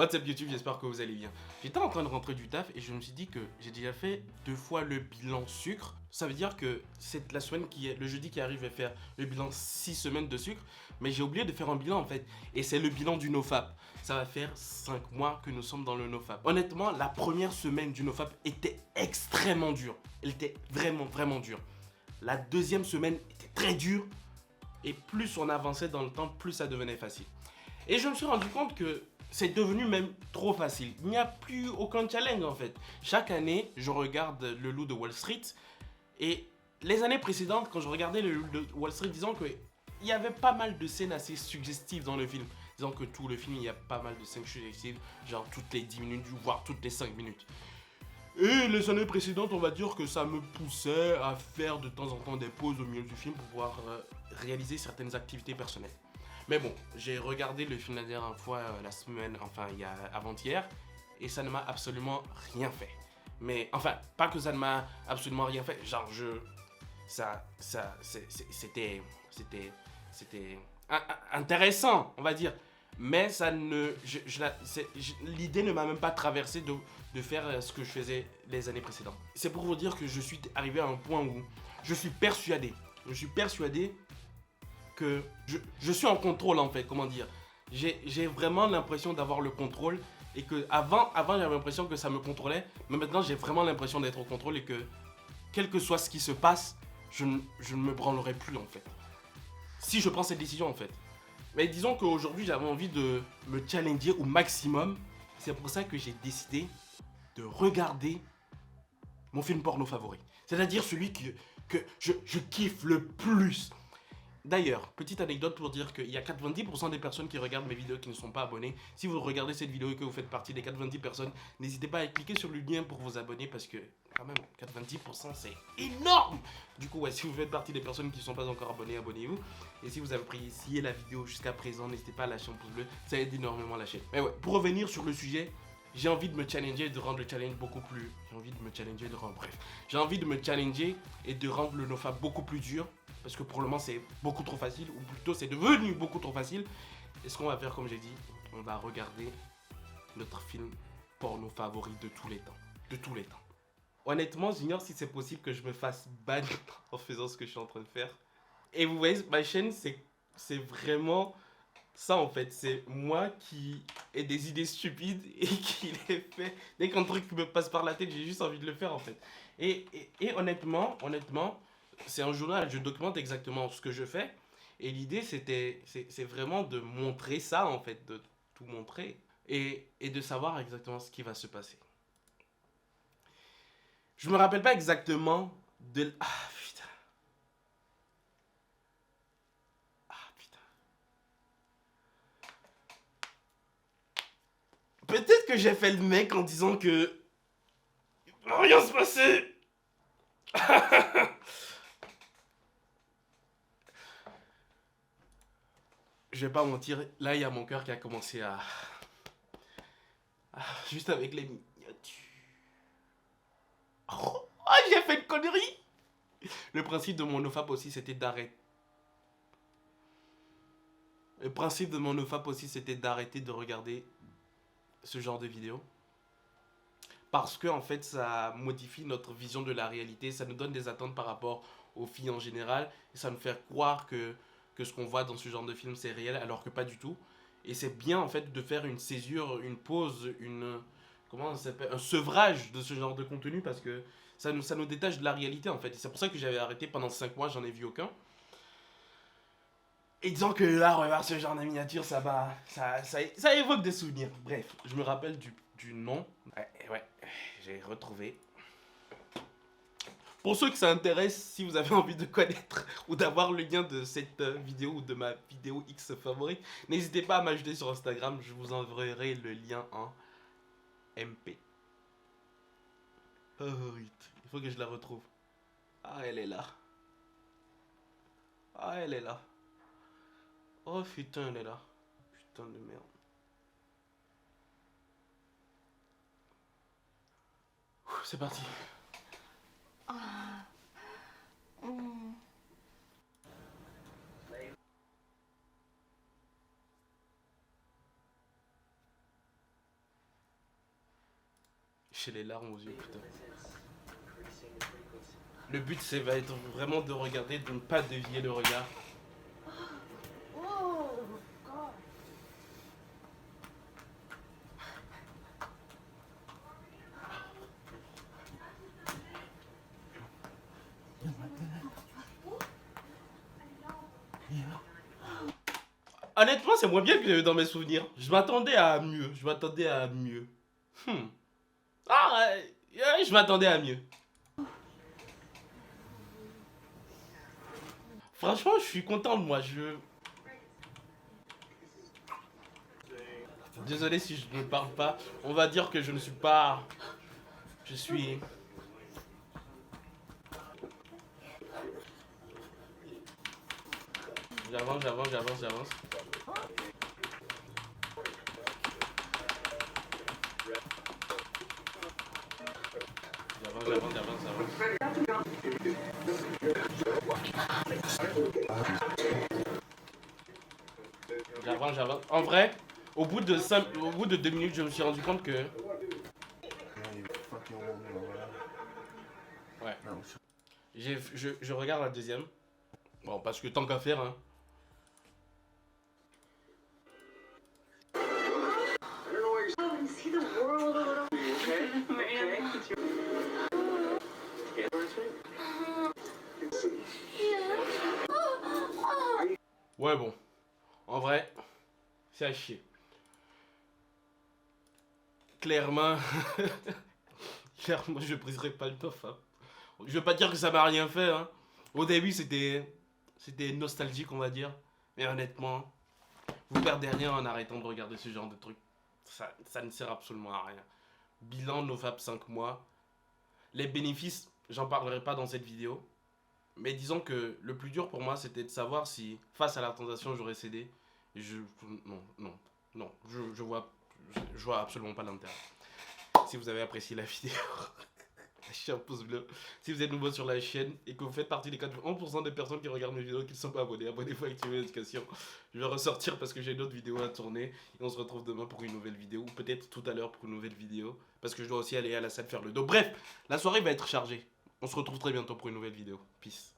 What's up YouTube, j'espère que vous allez bien. J'étais en train de rentrer du taf et je me suis dit que j'ai déjà fait 2 fois le bilan sucre. Ça veut dire que c'est la semaine le jeudi qui arrive, je vais faire le bilan 6 semaines de sucre. Mais j'ai oublié de faire un bilan en fait. Et c'est le bilan du NoFap. Ça va faire 5 mois que nous sommes dans le NoFap. Honnêtement, la première semaine du NoFap était extrêmement dure. Elle était vraiment dure. La deuxième semaine était très dure. Et plus on avançait dans le temps, plus ça devenait facile. Et je me suis rendu compte que c'est devenu même trop facile. Il n'y a plus aucun challenge en fait. Chaque année, je regarde Le Loup de Wall Street. Et les années précédentes, quand je regardais Le Loup de Wall Street, disons qu'il y avait pas mal de scènes assez suggestives dans le film. Disons que tout le film, il y a pas mal de scènes suggestives, genre toutes les 10 minutes, voire toutes les 5 minutes. Et les années précédentes, on va dire que ça me poussait à faire de temps en temps des pauses au milieu du film pour pouvoir réaliser certaines activités personnelles. Mais bon, j'ai regardé le film la dernière fois, la semaine, enfin avant-hier, et ça ne m'a absolument rien fait. Mais, enfin, pas que ça ne m'a absolument rien fait, genre c'était intéressant, on va dire. Mais ça ne, l'idée ne m'a même pas traversé de faire ce que je faisais les années précédentes. C'est pour vous dire que je suis arrivé à un point où je suis persuadé que je suis en contrôle en fait, comment dire. J'ai vraiment l'impression d'avoir le contrôle et que avant j'avais l'impression que ça me contrôlait, mais maintenant j'ai vraiment l'impression d'être au contrôle et que quel que soit ce qui se passe, je ne me branlerai plus en fait. Si je prends cette décision en fait. Mais disons qu'aujourd'hui j'avais envie de me challenger au maximum. C'est pour ça que j'ai décidé de regarder mon film porno favori. C'est-à-dire celui que je kiffe le plus. D'ailleurs, petite anecdote pour dire qu'il y a 90% des personnes qui regardent mes vidéos qui ne sont pas abonnées. Si vous regardez cette vidéo et que vous faites partie des 90 personnes, n'hésitez pas à cliquer sur le lien pour vous abonner parce que quand même, 90% c'est énorme. Du coup, ouais, si vous faites partie des personnes qui ne sont pas encore abonnées, abonnez-vous. Et si vous avez apprécié la vidéo jusqu'à présent, n'hésitez pas à lâcher un pouce bleu, ça aide énormément la chaîne. Mais ouais, pour revenir sur le sujet, j'ai envie de me challenger et de rendre le challenge beaucoup plus... J'ai envie de me challenger et de rendre... Bref. J'ai envie de me challenger et de rendre le NoFap beaucoup plus dur. Parce que pour le moment, c'est beaucoup trop facile. Ou plutôt, c'est devenu beaucoup trop facile. Et ce qu'on va faire, comme j'ai dit, on va regarder notre film porno favori de tous les temps. De tous les temps. Honnêtement, j'ignore si c'est possible que je me fasse ban en faisant ce que je suis en train de faire. Et vous voyez, ma chaîne, c'est vraiment... ça en fait, c'est moi qui ai des idées stupides et qui les fais. Dès qu'un truc me passe par la tête, j'ai juste envie de le faire en fait. Et honnêtement, c'est un journal, je documente exactement ce que je fais. Et l'idée c'est vraiment de montrer ça en fait, de tout montrer. Et de savoir exactement ce qui va se passer. Je me rappelle pas exactement de... Ah putain. Peut-être que j'ai fait le mec en disant que... il va rien se passer. Je vais pas mentir, là il y a mon cœur qui a commencé à... juste avec les miniatures. Oh, j'ai fait une connerie. Le principe de mon NoFap aussi c'était d'arrêter. Le principe de mon NoFap aussi c'était d'arrêter de regarder ce genre de vidéos. Parce que en fait ça modifie notre vision de la réalité, ça nous donne des attentes par rapport aux filles en général, et ça nous fait croire que ce qu'on voit dans ce genre de film c'est réel alors que pas du tout. Et c'est bien en fait de faire une césure, une pause, comment ça s'appelle, un sevrage de ce genre de contenu parce que ça nous détache de la réalité en fait. Et c'est pour ça que j'avais arrêté pendant 5 mois, j'en ai vu aucun. Et disons que là, revoir ce genre de miniature, ça évoque des souvenirs. Bref, je me rappelle du nom. Ouais, j'ai retrouvé. Pour ceux que ça intéresse, si vous avez envie de connaître ou d'avoir le lien de cette vidéo ou de ma vidéo X favorite, n'hésitez pas à m'ajouter sur Instagram, je vous enverrai le lien en MP. Favorite. Il faut que je la retrouve. Ah, elle est là. Ah, elle est là. Oh putain, elle est là. Putain de merde. C'est parti. J'ai les larmes aux yeux, putain. Le but, c'est va être vraiment de regarder, de ne pas dévier le regard. Oh, God. Honnêtement, c'est moins bien que j'avais dans mes souvenirs. Je m'attendais à mieux. Je m'attendais à mieux. Ah, je m'attendais à mieux. Franchement, je suis content de moi. Désolé si je ne parle pas. On va dire que je ne suis pas. Je suis. J'avance. J'avance. En vrai, au bout de 2 minutes, je me suis rendu compte que. Ouais. Je regarde la deuxième. Bon, parce que tant qu'à faire, hein. See the world a little. Ouais, bon. En vrai, c'est à chier. Clairement, clairement, je briserai pas le tof. Hein. Je veux pas dire que ça m'a rien fait. Hein. Au début, c'était nostalgique, on va dire. Mais honnêtement, vous perdez rien en arrêtant de regarder ce genre de trucs. Ça ne sert absolument à rien. Bilan NoFap 5 mois. Les bénéfices, j'en parlerai pas dans cette vidéo. Mais disons que le plus dur pour moi, c'était de savoir si, face à la tentation, j'aurais cédé. Non, je vois absolument pas l'intérêt. Si vous avez apprécié la vidéo, lâchez un pouce bleu. Si vous êtes nouveau sur la chaîne et que vous faites partie des 91% des personnes qui regardent mes vidéos qui ne sont pas abonnés, abonnez-vous, activez les notifications. Je vais ressortir parce que j'ai d'autres vidéos à tourner. Et on se retrouve demain pour une nouvelle vidéo. Ou peut-être tout à l'heure pour une nouvelle vidéo. Parce que je dois aussi aller à la salle faire le dos. Bref, la soirée va être chargée. On se retrouve très bientôt pour une nouvelle vidéo. Peace.